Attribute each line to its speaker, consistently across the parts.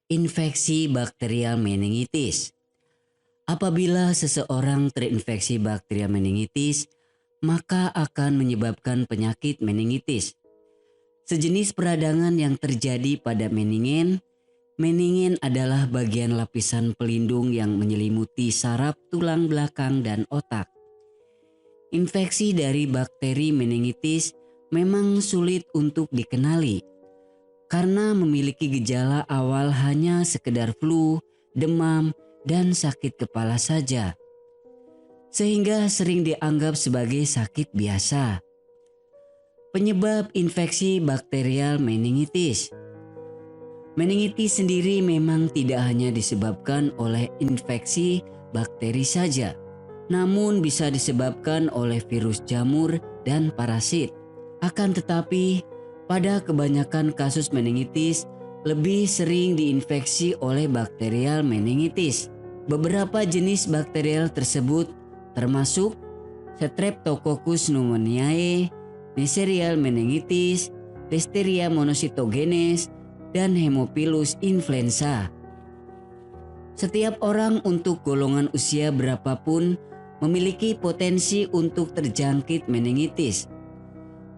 Speaker 1: Infeksi bakterial meningitis. Apabila seseorang terinfeksi bakterial meningitis, maka akan menyebabkan penyakit meningitis. Sejenis peradangan yang terjadi pada meningen. Meningen adalah bagian lapisan pelindung yang menyelimuti saraf tulang belakang dan otak. Infeksi dari bakteri meningitis memang sulit untuk dikenali karena memiliki gejala awal hanya sekedar flu, demam, dan sakit kepala saja, sehingga sering dianggap sebagai sakit biasa. Penyebab infeksi bakterial meningitis. Meningitis sendiri memang tidak hanya disebabkan oleh infeksi bakteri saja, namun bisa disebabkan oleh virus jamur dan parasit. Akan tetapi, pada kebanyakan kasus meningitis lebih sering diinfeksi oleh bakterial meningitis. Beberapa jenis bakterial tersebut termasuk Streptococcus pneumoniae, Neisseria meningitis, Listeria monocytogenes, dan Haemophilus influenza. Setiap orang untuk golongan usia berapapun memiliki potensi untuk terjangkit meningitis,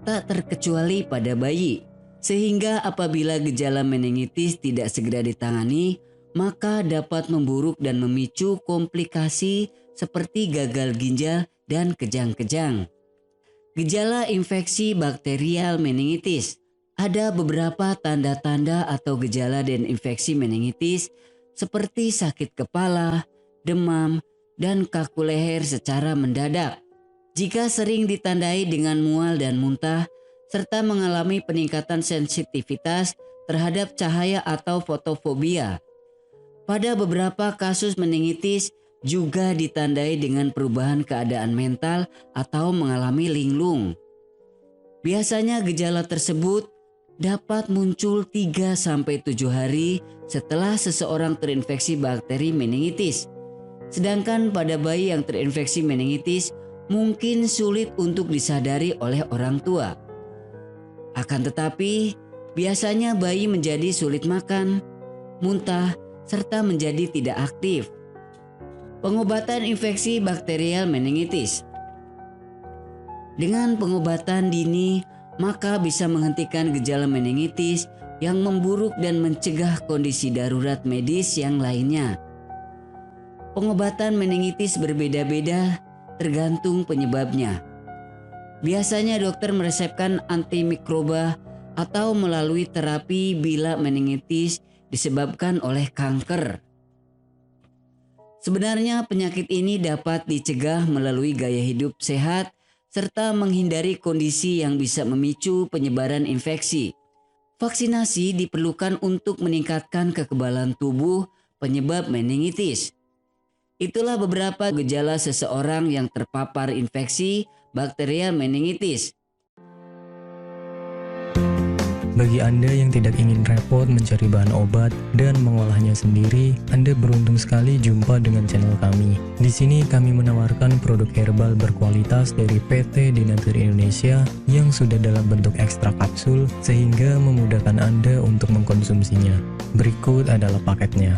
Speaker 1: tak terkecuali pada bayi, sehingga apabila gejala meningitis tidak segera ditangani, maka dapat memburuk dan memicu komplikasi seperti gagal ginjal dan kejang-kejang. Gejala infeksi bakterial meningitis. Ada beberapa tanda-tanda atau gejala dan infeksi meningitis seperti sakit kepala, demam, dan kaku leher secara mendadak. Jika sering ditandai dengan mual dan muntah, serta mengalami peningkatan sensitivitas terhadap cahaya atau fotofobia. Pada beberapa kasus meningitis juga ditandai dengan perubahan keadaan mental atau mengalami linglung. Biasanya gejala tersebut dapat muncul 3-7 hari setelah seseorang terinfeksi bakteri meningitis. Sedangkan pada bayi yang terinfeksi meningitis mungkin sulit untuk disadari oleh orang tua. Akan tetapi, biasanya bayi menjadi sulit makan, muntah, serta menjadi tidak aktif. Pengobatan infeksi bakterial meningitis. Dengan pengobatan dini, maka bisa menghentikan gejala meningitis yang memburuk dan mencegah kondisi darurat medis yang lainnya. Pengobatan meningitis berbeda-beda tergantung penyebabnya. Biasanya dokter meresepkan antimikroba atau melalui terapi bila meningitis disebabkan oleh kanker. Sebenarnya penyakit ini dapat dicegah melalui gaya hidup sehat serta menghindari kondisi yang bisa memicu penyebaran infeksi. Vaksinasi diperlukan untuk meningkatkan kekebalan tubuh penyebab meningitis. Itulah beberapa gejala seseorang yang terpapar infeksi bakterial meningitis.
Speaker 2: Bagi Anda yang tidak ingin repot mencari bahan obat dan mengolahnya sendiri, Anda beruntung sekali jumpa dengan channel kami. Di sini kami menawarkan produk herbal berkualitas dari PT Dinatur Indonesia yang sudah dalam bentuk ekstrak kapsul sehingga memudahkan Anda untuk mengkonsumsinya. Berikut adalah paketnya.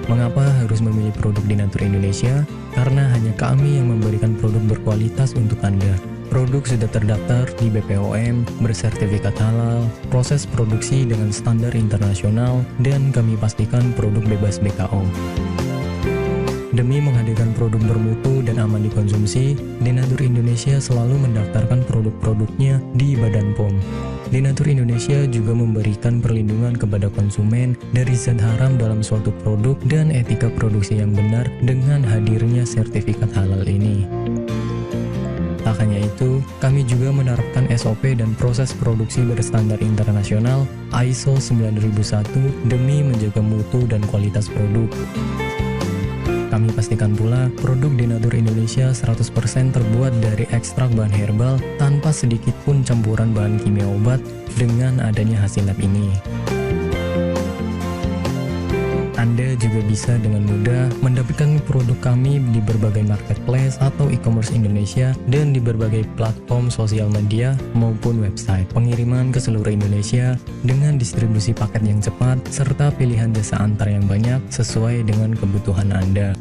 Speaker 2: Mengapa harus memilih produk Dinatur Indonesia? Karena hanya kami yang memberikan produk berkualitas untuk Anda. Produk sudah terdaftar di BPOM, bersertifikat halal, proses produksi dengan standar internasional, dan kami pastikan produk bebas BKO. Demi menghadirkan produk bermutu dan aman dikonsumsi, Dinatur Indonesia selalu mendaftarkan produk-produknya di Badan POM. Dinatur Indonesia juga memberikan perlindungan kepada konsumen dari zat haram dalam suatu produk dan etika produksi yang benar dengan hadirnya sertifikat halal ini. Tak hanya itu, kami juga menerapkan SOP dan proses produksi berstandar internasional ISO 9001 demi menjaga mutu dan kualitas produk. Kami pastikan pula produk Denatur Indonesia 100% terbuat dari ekstrak bahan herbal tanpa sedikit pun campuran bahan kimia obat dengan adanya hasil lab ini. Anda juga bisa dengan mudah mendapatkan produk kami di berbagai marketplace atau e-commerce Indonesia dan di berbagai platform sosial media maupun website. Pengiriman ke seluruh Indonesia dengan distribusi paket yang cepat serta pilihan jasa antar yang banyak sesuai dengan kebutuhan Anda.